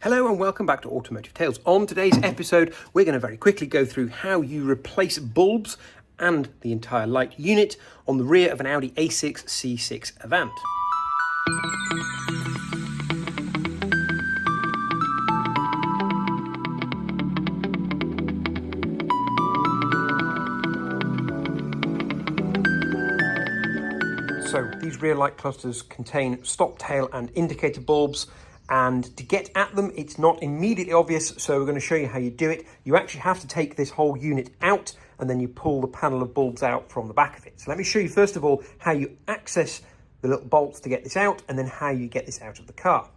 Hello and welcome back to Automotive Tales. On today's episode, we're going to very quickly go through how you replace bulbs and the entire light unit on the rear of an Audi A6 C6 Avant. So these rear light clusters contain stop, tail and indicator bulbs. And to get at them, it's not immediately obvious, so we're going to show you how you do it. You actually have to take this whole unit out, and then you pull the panel of bulbs out from the back of it. So let me show you, first of all, how you access the little bolts to get this out, and then how you get this out of the car.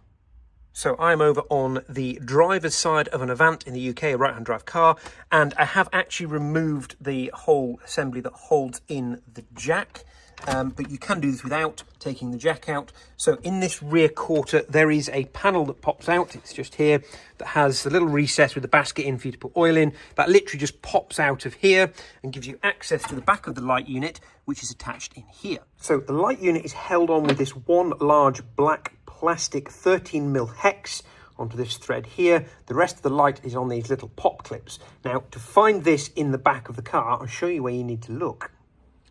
So I'm over on the driver's side of an Avant in the UK, a right-hand drive car, and I have actually removed the whole assembly that holds in the jack. But you can do this without taking the jack out. So in this rear quarter, there is a panel that pops out. It's just here, that has a little recess with a basket in for you to put oil in. That literally just pops out of here and gives you access to the back of the light unit, which is attached in here. So the light unit is held on with this one large black plastic 13mm hex onto this thread here. The rest of the light is on these little pop clips. Now, to find this in the back of the car, I'll show you where you need to look.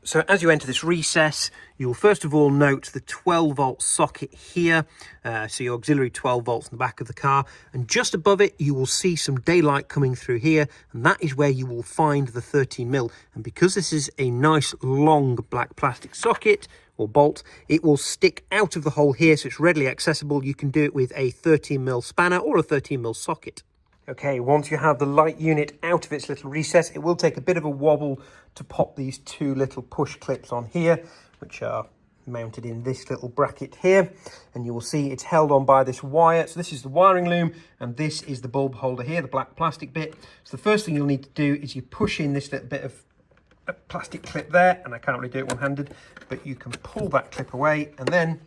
So as you enter this recess, you'll first of all note the 12-volt socket here, so your auxiliary 12 volts in the back of the car, and just above it you will see some daylight coming through here, and that is where you will find the 13mm. And because this is a nice long black plastic socket or bolt, it will stick out of the hole here, so it's readily accessible. You can do it with a 13mm spanner or a 13mm socket. Okay, once you have the light unit out of its little recess, it will take a bit of a wobble to pop these two little push clips on here, which are mounted in this little bracket here. And you will see it's held on by this wire. So this is the wiring loom, and this is the bulb holder here, the black plastic bit. So the first thing you'll need to do is you push in this little bit of a plastic clip there, and I can't really do it one-handed, but you can pull that clip away, and then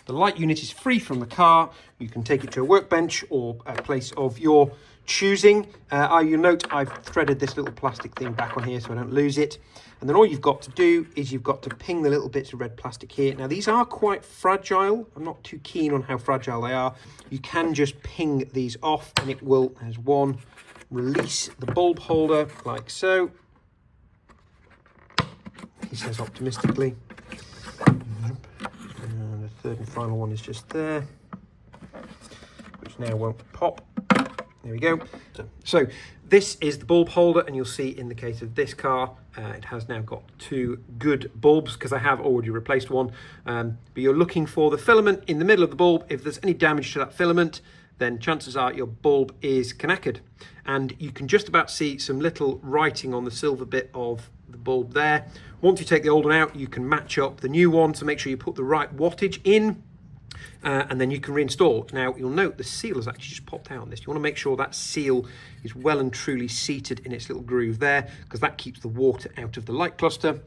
the light unit is free from the car. You can take it to a workbench or a place of your choosing. You'll note I've threaded this little plastic thing back on here so I don't lose it. And then all you've got to do is you've got to ping the little bits of red plastic here. Now these are quite fragile. I'm not too keen on how fragile they are. You can just ping these off and it will, as one, release the bulb holder like so. He says optimistically. And the third and final one is just there, which now won't pop. There we go. So this is the bulb holder, and you'll see in the case of this car, it has now got two good bulbs because I have already replaced one. But you're looking for the filament in the middle of the bulb. If there's any damage to that filament, then chances are your bulb is knackered. And you can just about see some little writing on the silver bit of the bulb there. Once you take the old one out, you can match up the new one to make sure you put the right wattage in. And then you can reinstall. Now you'll note the seal has actually just popped out on this. You want to make sure that seal is well and truly seated in its little groove there, because that keeps the water out of the light cluster.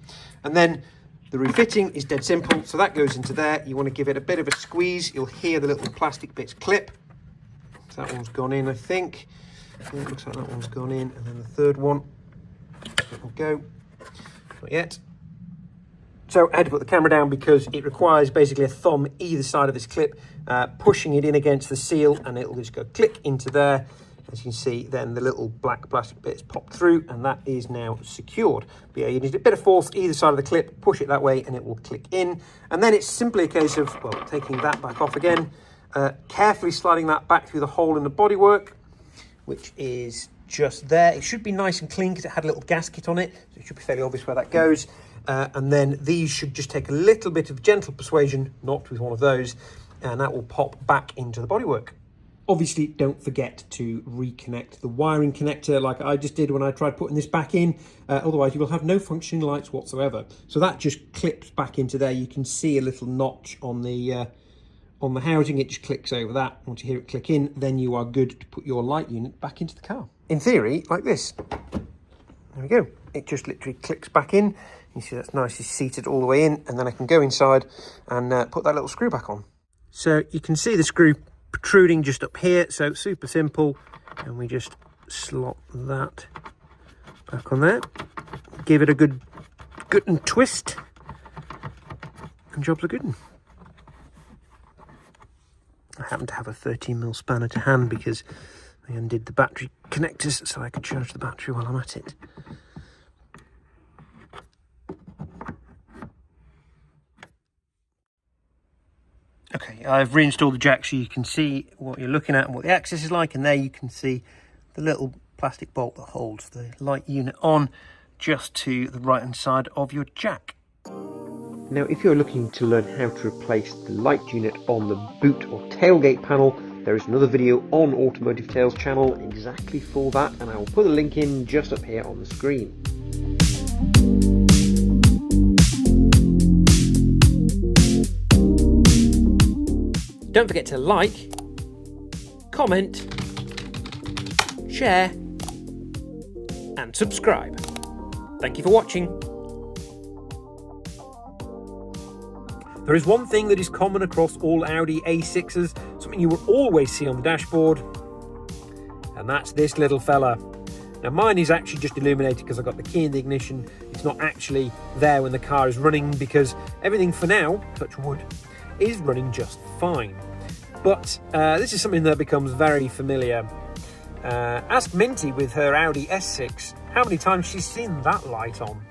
And then the refitting is dead simple. So that goes into there. You want to give it a bit of a squeeze. You'll hear the little plastic bits clip. So that one's gone in, I think. It looks like that one's gone in. And then the third one, that will go. Not yet. So I had to put the camera down because it requires basically a thumb either side of this clip, pushing it in against the seal, and it'll just go click into there. As you can see, then the little black plastic bits pop through, and that is now secured. But yeah, you need a bit of force either side of the clip, push it that way, and it will click in. And then it's simply a case of, well, taking that back off again, carefully sliding that back through the hole in the bodywork, which is just there. It should be nice and clean because it had a little gasket on it, so it should be fairly obvious where that goes. And then these should just take a little bit of gentle persuasion, not with one of those, and that will pop back into the bodywork. Obviously, don't forget to reconnect the wiring connector like I just did when I tried putting this back in. Otherwise, you will have no functioning lights whatsoever. So that just clips back into there. You can see a little notch on the housing. It just clicks over that. Once you hear it click in, then you are good to put your light unit back into the car. In theory, like this. There we go. It just literally clicks back in. You see that's nicely seated all the way in, and then I can go inside and put that little screw back on. So you can see the screw protruding just up here, so super simple, and we just slot that back on there, give it a good and twist, and jobs are good. I happen to have a 13mm spanner to hand because I undid the battery connectors so I could charge the battery while I'm at it. Okay, I've reinstalled the jack so you can see what you're looking at and what the axis is like, and there you can see the little plastic bolt that holds the light unit on just to the right hand side of your jack. Now, if you're looking to learn how to replace the light unit on the boot or tailgate panel, there is another video on Automotive Tales channel exactly for that, and I will put a link in just up here on the screen. Don't forget to like, comment, share and subscribe. Thank you for watching. There is one thing that is common across all Audi A6s, something you will always see on the dashboard, and that's this little fella. Now mine is actually just illuminated because I've got the key in the ignition. It's not actually there when the car is running because everything for now, touch wood, is running just fine. But this is something that becomes very familiar. Ask Minty with her Audi S6 how many times she's seen that light on.